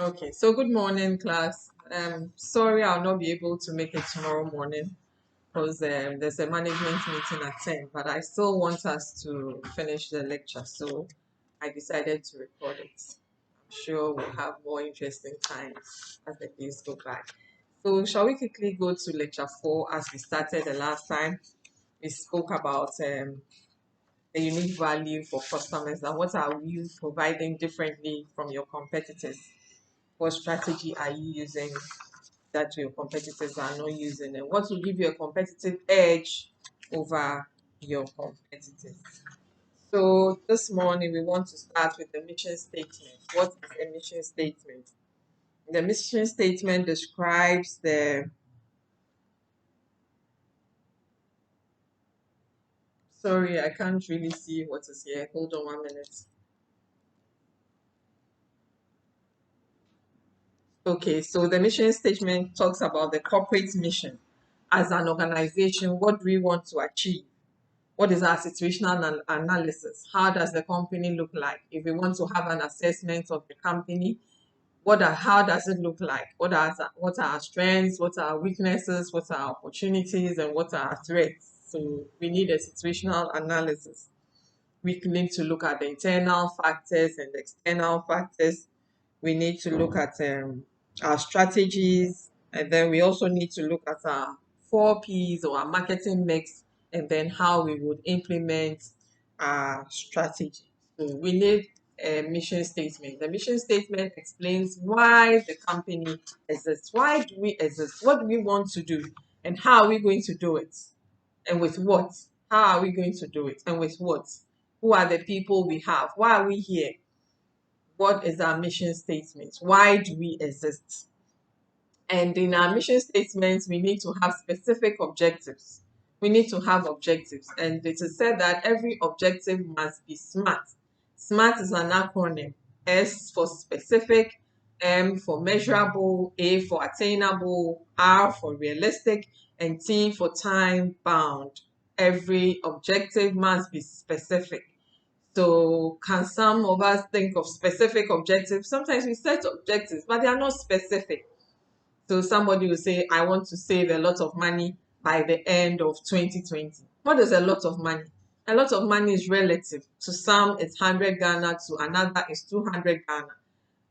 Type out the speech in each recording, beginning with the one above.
Okay, so good morning, class. Sorry, I'll not be able to make it tomorrow morning because there's a management meeting at 10, but I still want us to finish the lecture, so I decided to record it. I'm sure we'll have more interesting times as the days go by. So, shall we quickly go to lecture 4 as we started the last time? We spoke about the unique value for customers and what are you providing differently from your competitors. What strategy are you using that your competitors are not using? And what will give you a competitive edge over your competitors? So this morning we want to start with the mission statement. What is a mission statement? The mission statement describes the sorry, I can't really see what is here. Hold on 1 minute. Okay, so the mission statement talks about the corporate mission. As an organization, what do we want to achieve? What is our situational analysis? How does the company look like? If we want to have an assessment of the company, how does it look like? What are our strengths? What are our weaknesses? What are our opportunities? And what are our threats? So we need a situational analysis. We need to look at the internal factors and the external factors. We need to look at our strategies, and then we also need to look at our 4Ps or our marketing mix, and then how we would implement our strategy. So we need a mission statement. The mission statement explains why the company exists. Why do we exist? What do we want to do? And how are we going to do it? And with what? How are we going to do it? And with what? Who are the people we have? Why are we here? What is our mission statement? Why do we exist? And in our mission statements, we need to have specific objectives. We need to have objectives. And it is said that every objective must be SMART. SMART is an acronym. S for specific, M for measurable, A for attainable, R for realistic, and T for time bound. Every objective must be specific. So can some of us think of specific objectives? Sometimes we set objectives, but they are not specific. So somebody will say, I want to save a lot of money by the end of 2020. What is a lot of money? A lot of money is relative. To some, it's 100 Ghana, to another, it's 200 Ghana.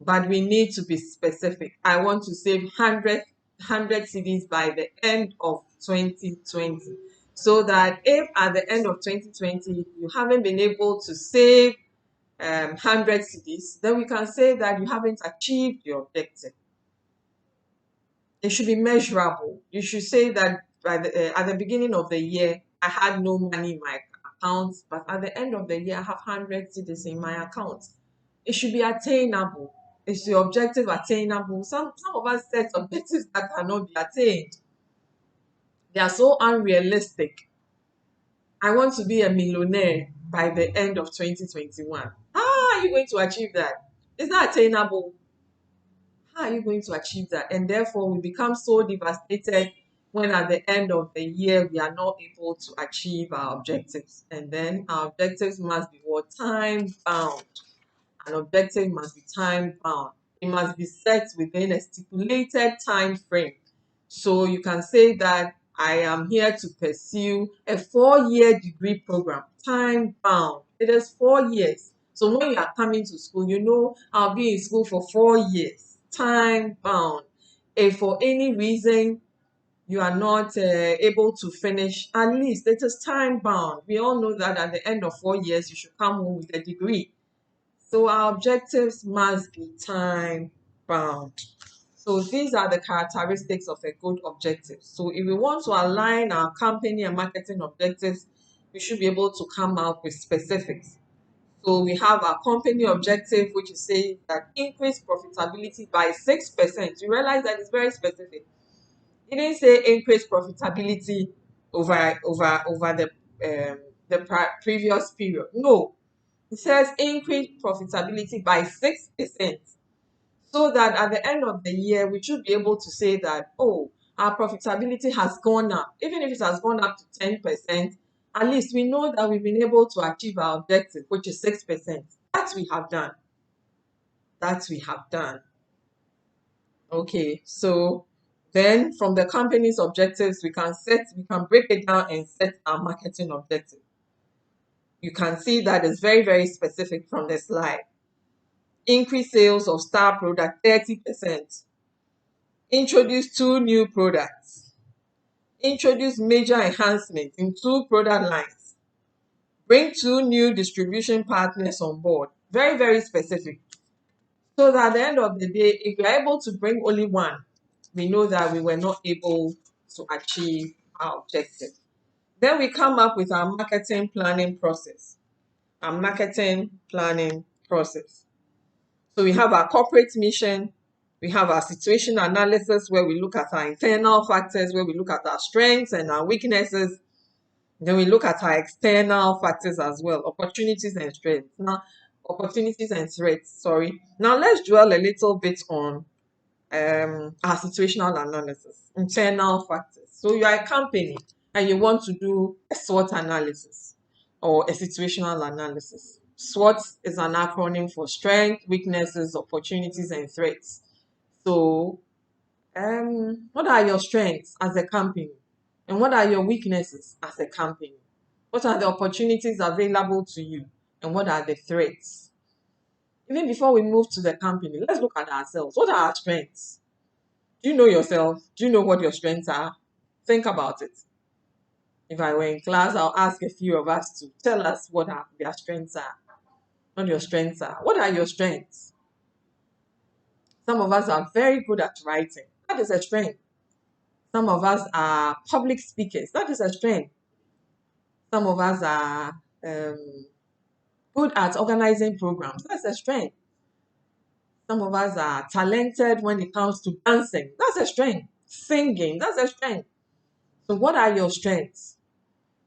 But we need to be specific. I want to save 100 CDs by the end of 2020. So that if at the end of 2020 you haven't been able to save 100 CDs, then we can say that you haven't achieved your objective. It should be measurable. You should say that at the beginning of the year, I had no money in my account, but at the end of the year, I have 100 CDs in my account. It should be attainable. Is your objective attainable? Some of us set objectives that cannot be attained. They are so unrealistic. I want to be a millionaire by the end of 2021. How are you going to achieve that? Is that attainable? How are you going to achieve that? And therefore, we become so devastated when at the end of the year we are not able to achieve our objectives. And then our objectives must be what? Time bound. An objective must be time bound. It must be set within a stipulated time frame. So you can say that I am here to pursue a 4-year degree program, time bound. It is 4 years. So when you are coming to school, you know I'll be in school for 4 years, time bound. If for any reason you are not able to finish, at least it is time bound. We all know that at the end of 4 years, you should come home with a degree. So our objectives must be time bound. So these are the characteristics of a good objective. So if we want to align our company and marketing objectives, we should be able to come up with specifics. So we have our company objective, which is saying that increase profitability by 6%. You realize that it's very specific. It didn't say increase profitability over the previous period. No, it says increase profitability by 6%, so that at the end of the year, we should be able to say that, oh, our profitability has gone up. Even if it has gone up to 10%, at least we know that we've been able to achieve our objective, which is 6%. That we have done. That we have done. Okay, so then from the company's objectives, we can break it down and set our marketing objective. You can see that it's very, very specific from the slide. Increase sales of star product 30%. Introduce 2 new products. Introduce major enhancements in 2 product lines. Bring 2 new distribution partners on board. Very, very specific. So that at the end of the day, if we are able to bring only one, we know that we were not able to achieve our objective. Then we come up with our marketing planning process. Our marketing planning process. So we have our corporate mission, we have our situation analysis where we look at our internal factors, where we look at our strengths and our weaknesses. Then we look at our external factors as well, opportunities and strengths. Now, opportunities and threats, sorry. Now let's dwell a little bit on our situational analysis, internal factors. So you are a company and you want to do a SWOT analysis or a situational analysis. SWOT is an acronym for strength, weaknesses, opportunities, and threats. So, what are your strengths as a company? And what are your weaknesses as a company? What are the opportunities available to you? And what are the threats? Even before we move to the company, let's look at ourselves. What are our strengths? Do you know yourself? Do you know what your strengths are? Think about it. If I were in class, I'll ask a few of us to tell us what their strengths are. What your strengths are. What are your strengths? Some of us are very good at writing. That is a strength. Some of us are public speakers. That is a strength. Some of us are good at organizing programs. That's a strength. Some of us are talented when it comes to dancing. That's a strength. Singing. That's a strength. So what are your strengths?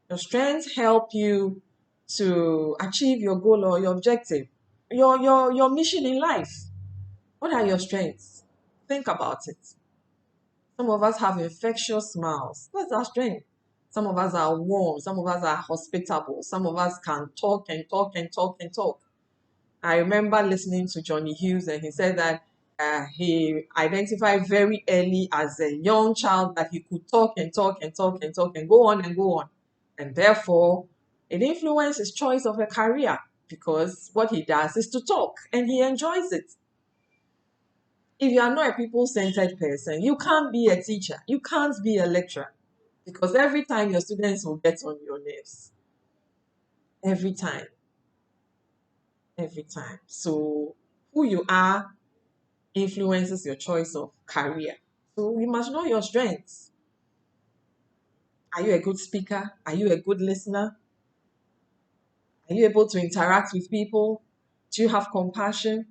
Your strengths help you to achieve your goal or your objective, your mission in life. What are your strengths? Think about it. Some of us have infectious smiles. That's our strength. Some of us are warm. Some of us are hospitable. Some of us can talk and talk and talk and talk. I remember listening to Johnny Hughes, and he said that he identified very early as a young child that he could talk and talk and talk and talk and go on and go on. And therefore, it influenced his choice of a career because what he does is to talk and he enjoys it. If you are not a people-centered person, you can't be a teacher. You can't be a lecturer because every time your students will get on your nerves. Every time. Every time. So who you are influences your choice of career. So you must know your strengths. Are you a good speaker? Are you a good listener? Are you able to interact with people? Do you have compassion?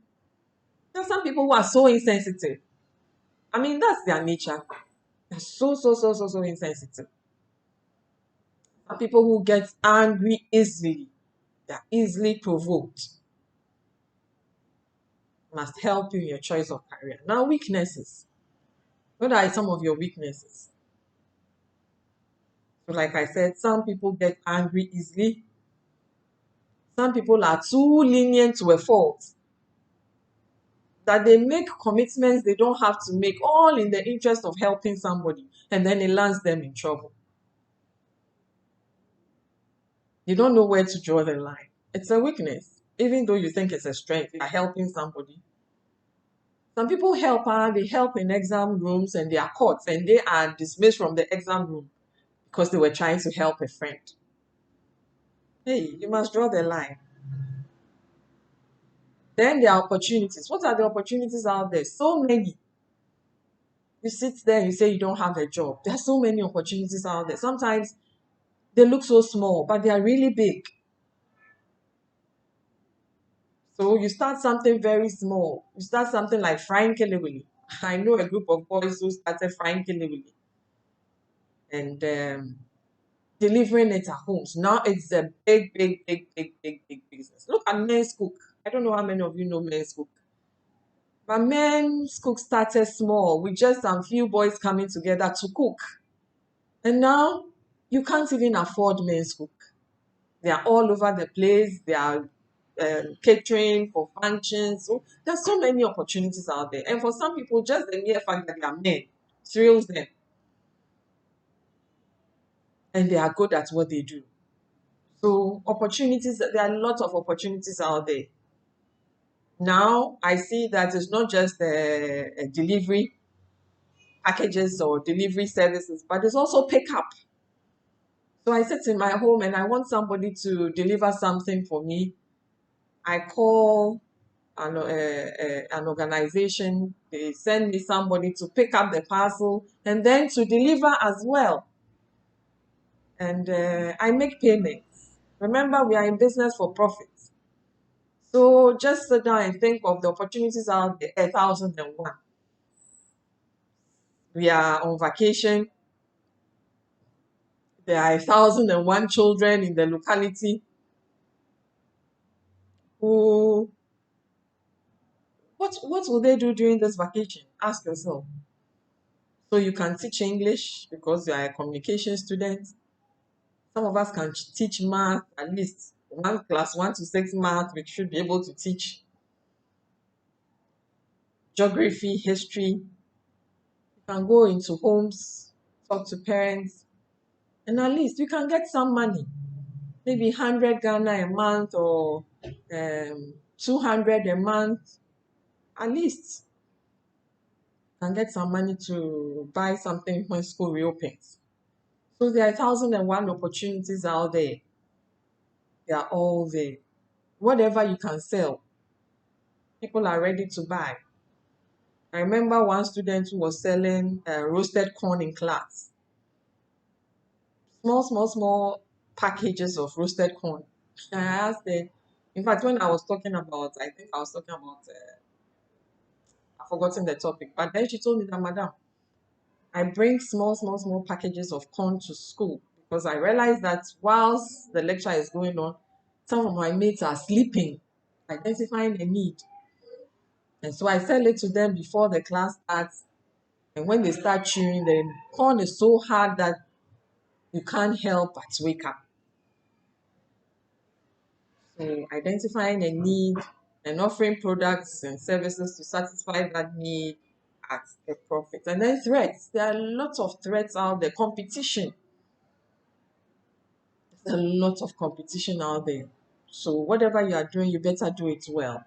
There are some people who are so insensitive. I mean, that's their nature. They're so insensitive. Some people who get angry easily. They're easily provoked. Must help you in your choice of career. Now, weaknesses. What are some of your weaknesses? So like I said, some people get angry easily. Some people are too lenient to a fault. That they make commitments they don't have to make, all in the interest of helping somebody, and then it lands them in trouble. You don't know where to draw the line. It's a weakness. Even though you think it's a strength, you are helping somebody. Some people they help in exam rooms and they are caught and they are dismissed from the exam room because they were trying to help a friend. Hey, you must draw the line. Then there are opportunities. What are the opportunities out there? So many. You sit there and you say you don't have a job. There are so many opportunities out there. Sometimes they look so small, but they are really big. So you start something very small. You start something like frying kelewili. I know a group of boys who started frying kelewili and delivering it at homes. Now it's a big business. Look at Men's Cook. I don't know how many of you know Men's Cook. But Men's Cook started small with just some few boys coming together to cook. And now you can't even afford Men's Cook. They are all over the place. They are catering, for functions. So there's so many opportunities out there. And for some people, just the mere fact that they are men thrills them, and they are good at what they do. So opportunities, there are lots of opportunities out there. Now I see that it's not just delivery packages or delivery services, but it's also pickup. So I sit in my home and I want somebody to deliver something for me. I call an organization, they send me somebody to pick up the parcel and then to deliver as well. And I make payments. Remember, we are in business for profit. So just sit down and think of the opportunities out there, 1,001. We are on vacation. There are 1,001 children in the locality who, what will they do during this vacation? Ask yourself. So you can teach English because you are a communication student. Some of us can teach math, at least one class 1 to 6 math, we should be able to teach geography, history. You can go into homes, talk to parents, and at least you can get some money. Maybe 100 Ghana a month or 200 a month. At least you can get some money to buy something when school reopens. So there are 1,001 opportunities out there. They are all there. Whatever you can sell, people are ready to buy. I remember one student who was selling roasted corn in class. Small packages of roasted corn. And I asked her, in fact, when I was talking about, I think I was talking about, I've forgotten the topic, but then she told me that, Madam, I bring small packages of corn to school because I realized that whilst the lecture is going on, some of my mates are sleeping, identifying a need. And so I sell it to them before the class starts. And when they start chewing, the corn is so hard that you can't help but wake up. So identifying a need and offering products and services to satisfy that need at a profit. And then threats. There are lots of threats out there. Competition. There's a lot of competition out there. So whatever you are doing, you better do it well.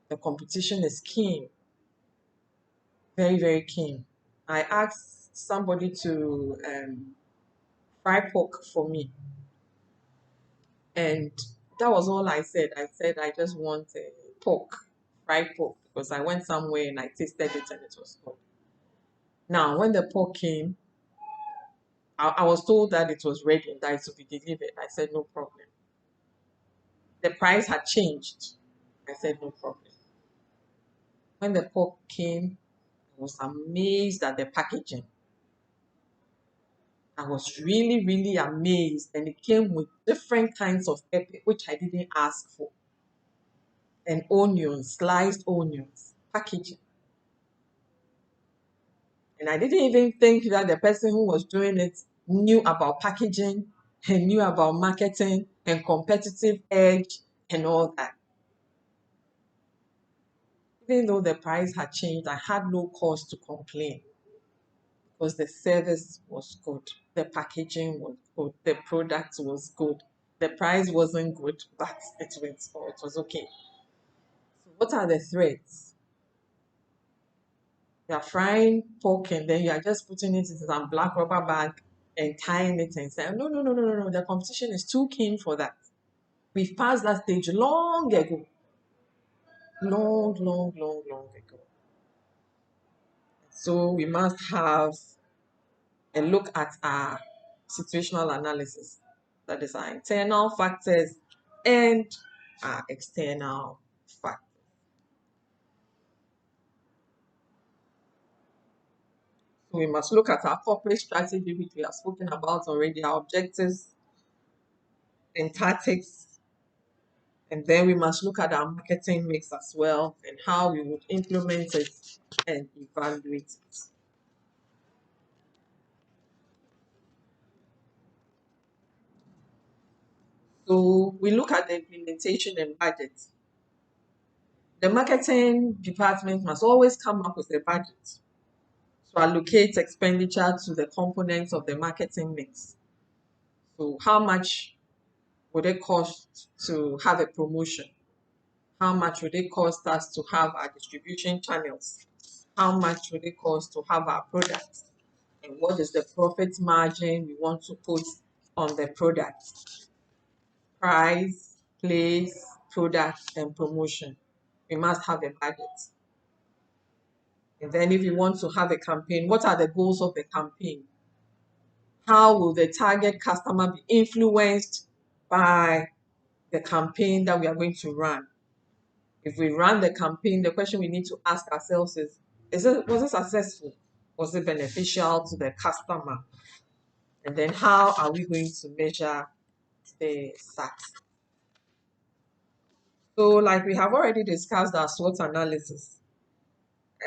The competition is keen. Very keen. I asked somebody to fry pork for me. And that was all I said. I said I just want pork, fried pork, because I went somewhere and I tasted it and it was good. Now, when the pork came, I was told that it was ready and that it would be delivered. I said, no problem. The price had changed. I said, no problem. When the pork came, I was amazed at the packaging. I was really amazed. And it came with different kinds of pepper, which I didn't ask for. And onions, sliced onions, packaging. And I didn't even think that the person who was doing it knew about packaging and knew about marketing and competitive edge and all that. Even though the price had changed, I had no cause to complain because the service was good, the packaging was good, the product was good. The price wasn't good, but it was okay. So what are the threats? You are frying pork and then you are just putting it into some black rubber bag and tying it and saying, no. The competition is too keen for that. We've passed that stage long ago. Long ago. So we must have a look at our situational analysis. That is our internal factors and our external factors. So we must look at our corporate strategy, which we have spoken about already, our objectives and tactics. And then we must look at our marketing mix as well and how we would implement it and evaluate it. So we look at the implementation and budget. The marketing department must always come up with a budget to allocate expenditure to the components of the marketing mix. So how much would it cost to have a promotion? How much would it cost us to have our distribution channels? How much would it cost to have our products? And what is the profit margin we want to put on the product? Price, place, product, and promotion. We must have a budget. And then if you want to have a campaign, what are the goals of the campaign? How will the target customer be influenced by the campaign that we are going to run? If we run the campaign, the question we need to ask ourselves is was it successful? Was it beneficial to the customer? And then how are we going to measure the success? So, like we have already discussed our SWOT analysis.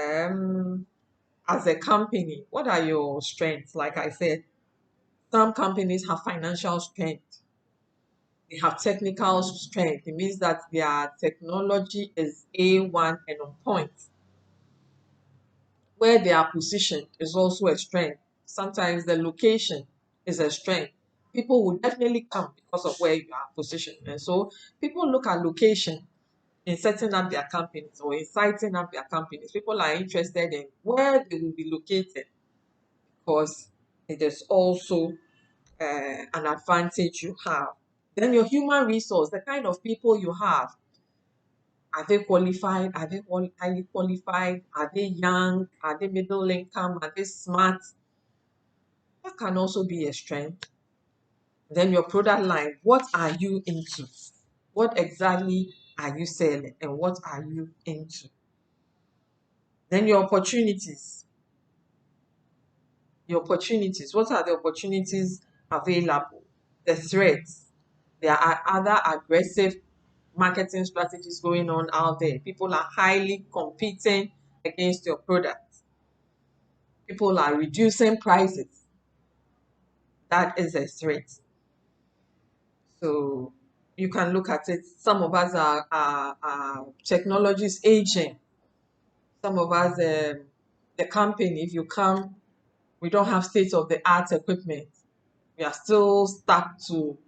As a company, what are your strengths? Like I said, some companies have financial strength. They have technical strength. It means that their technology is A1 and on point. Where they are positioned is also a strength. Sometimes the location is a strength. People will definitely come because of where you are positioned. And so people look at location in setting up their companies or in siting up their companies. People are interested in where they will be located because it is also an advantage you have. Then your human resource, the kind of people you have, are they qualified? Are they highly qualified? Are they young? Are they middle income? Are they smart? That can also be a strength. Then your product line, what are you into? What exactly are you selling and what are you into? Then your opportunities. Your opportunities, what are the opportunities available? The threats. There are other aggressive marketing strategies going on out there. People are highly competing against your product. People are reducing prices. That is a threat. So you can look at it. Some of us are technology is aging. Some of us, the company, if you come, we don't have state-of-the-art equipment. We are still stuck to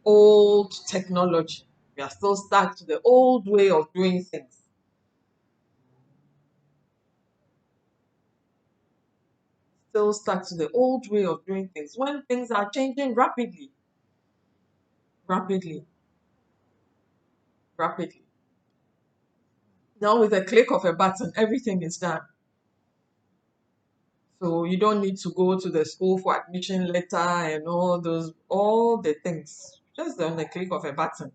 old technology. We are still stuck to the old way of doing things. Still stuck to the old way of doing things when things are changing rapidly, rapidly, rapidly. Now with a click of a button, everything is done. So you don't need to go to the school for admission letter and all the things. Just on the click of a button.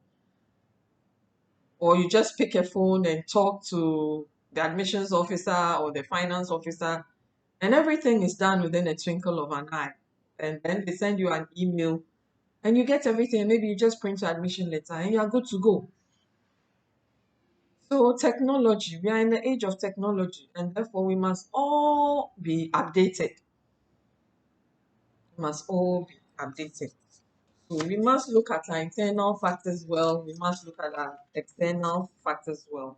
Or you just pick a phone and talk to the admissions officer or the finance officer, and everything is done within a twinkle of an eye. And then they send you an email and you get everything. Maybe you just print your admission letter and you're good to go. So technology, we are in the age of technology, and therefore we must all be updated. We must all be updated. So we must look at our internal factors well. We must look at our external factors well.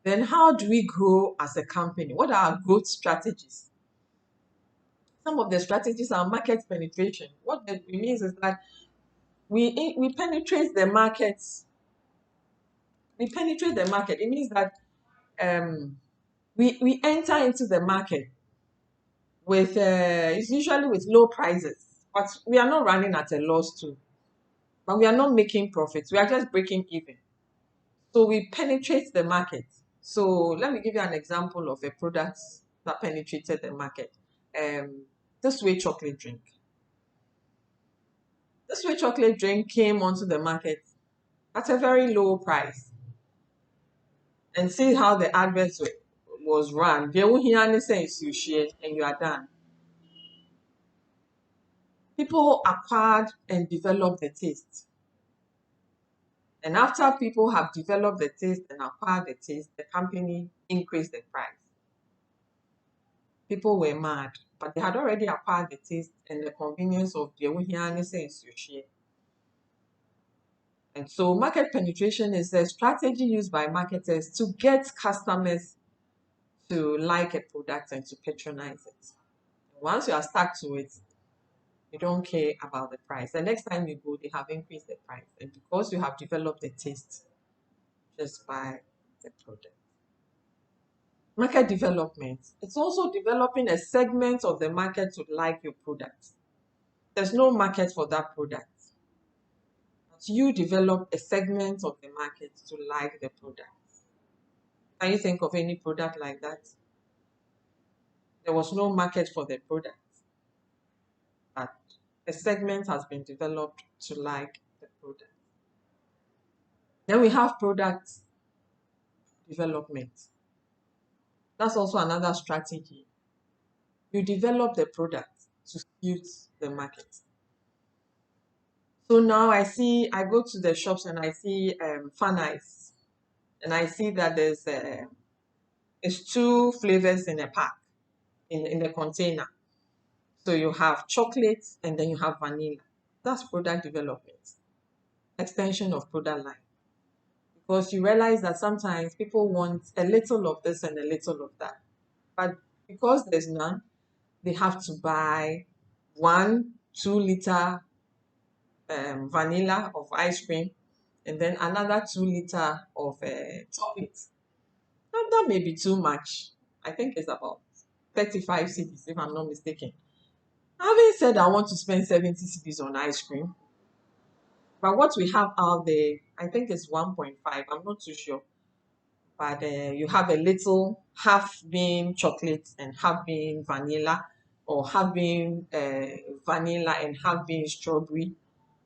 Then how do we grow as a company? What are our growth strategies? Some of the strategies are market penetration. What that means is that we penetrate the markets. We penetrate the market. It means that we enter into the market with it's usually with low prices, but we are not running at a loss too. But we are not making profits. We are just breaking even. So we penetrate the market. So let me give you an example of a product that penetrated the market. This way chocolate drink. This way chocolate drink came onto the market at a very low price. And see how the advert was run. They will hear any sense you share and you are done. People acquired and developed the taste. And after people have developed the taste and acquired the taste, the company increased the price. People were mad, but they had already acquired the taste and the convenience of the Wuhiani sense you share. And so market penetration is a strategy used by marketers to get customers to like a product and to patronize it. Once you are stuck to it, you don't care about the price. The next time you go, they have increased the price. And because you have developed a taste, just buy the product. Market development. It's also developing a segment of the market to like your product. There's no market for that product. But you develop a segment of the market to like the product. Can you think of any product like that? There was no market for the product, but a segment has been developed to like the product. Then we have product development. That's also another strategy. You develop the product to suit the market. So now I go to the shops and I see fan ice, and I see that it's 2 flavors in a pack, in the container. So you have chocolate and then you have vanilla. That's product development, extension of product line. Because you realize that sometimes people want a little of this and a little of that. But because there's none, they have to buy 1 2-liter vanilla of ice cream and then another 2-liter of chocolate. Now, that may be too much. I think it's about 35 cedis, if I'm not mistaken. Having said I want to spend 70 cedis on ice cream, but what we have out there, I think it's 1.5. I'm not too sure. But you have a little half being chocolate and half being vanilla, or half being vanilla and half being strawberry.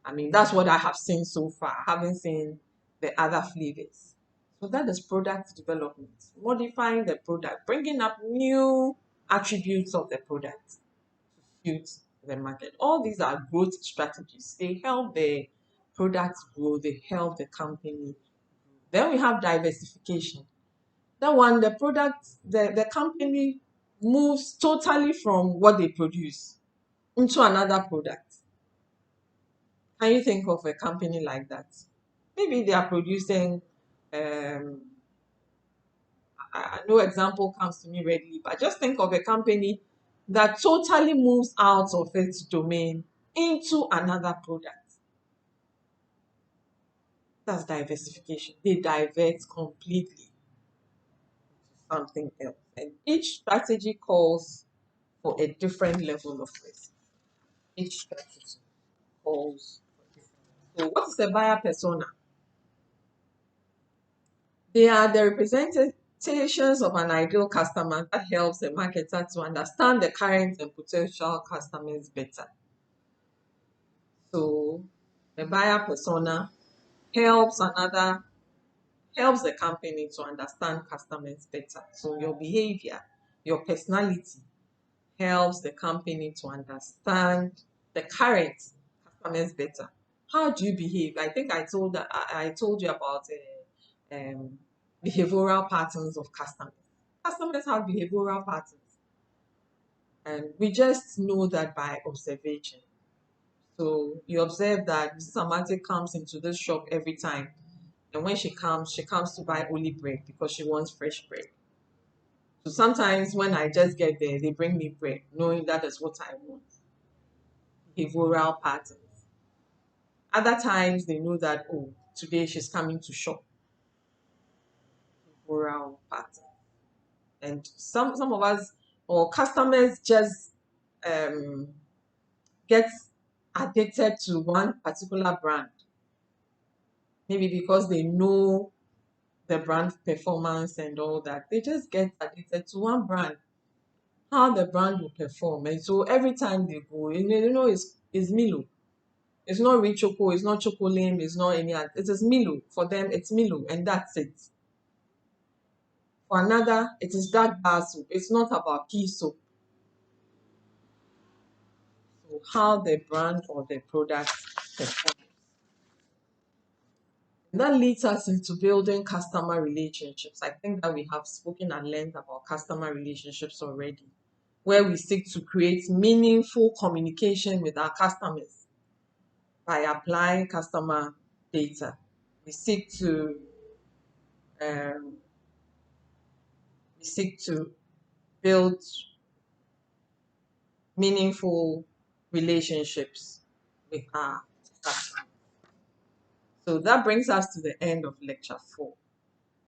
I mean, that's what I have seen so far. I haven't seen the other flavors. So that is product development, modifying the product, bringing up new attributes of the product to suit the market. All these are growth strategies. They help the products grow, they help the company. Then we have diversification. That one, the company moves totally from what they produce into another product. Can you think of a company like that? Maybe they are producing, no example comes to me readily, but just think of a company that totally moves out of its domain into another product. That's diversification. They divert completely to something else. And each strategy calls for a different level of risk. Each strategy calls for different. So what is a buyer persona? They are the representations of an ideal customer that helps the marketer to understand the current and potential customers better. So the buyer persona helps the company to understand customers better. So your behavior, your personality helps the company to understand the current customers better. How do you behave? I think I told you about behavioral patterns of customers. Customers have behavioral patterns, and we just know that by observation. So you observe that Samantha comes into this shop every time, and when she comes to buy only bread because she wants fresh bread. So sometimes when I just get there, they bring me bread, knowing that is what I want. Behavioral patterns. Other times they know that, oh, today she's coming to shop. Behavioral patterns. And some of us or customers just get addicted to one particular brand. Maybe because they know the brand performance and all that. They just get addicted to one brand, how the brand will perform. And so every time they go, it's Milo. It's not Rich Choco, it's not Chocolate, it's not any other. It is Milo. For them, it's Milo, and that's it. For another, it is dark bar soup. It's not about pea soup. So how the brand or the product performs. That leads us into building customer relationships. I think that we have spoken at length about customer relationships already, where we seek to create meaningful communication with our customers by applying customer data. we seek to um, we seek to build meaningful relationships with our customers. So that brings us to the end of lecture 4.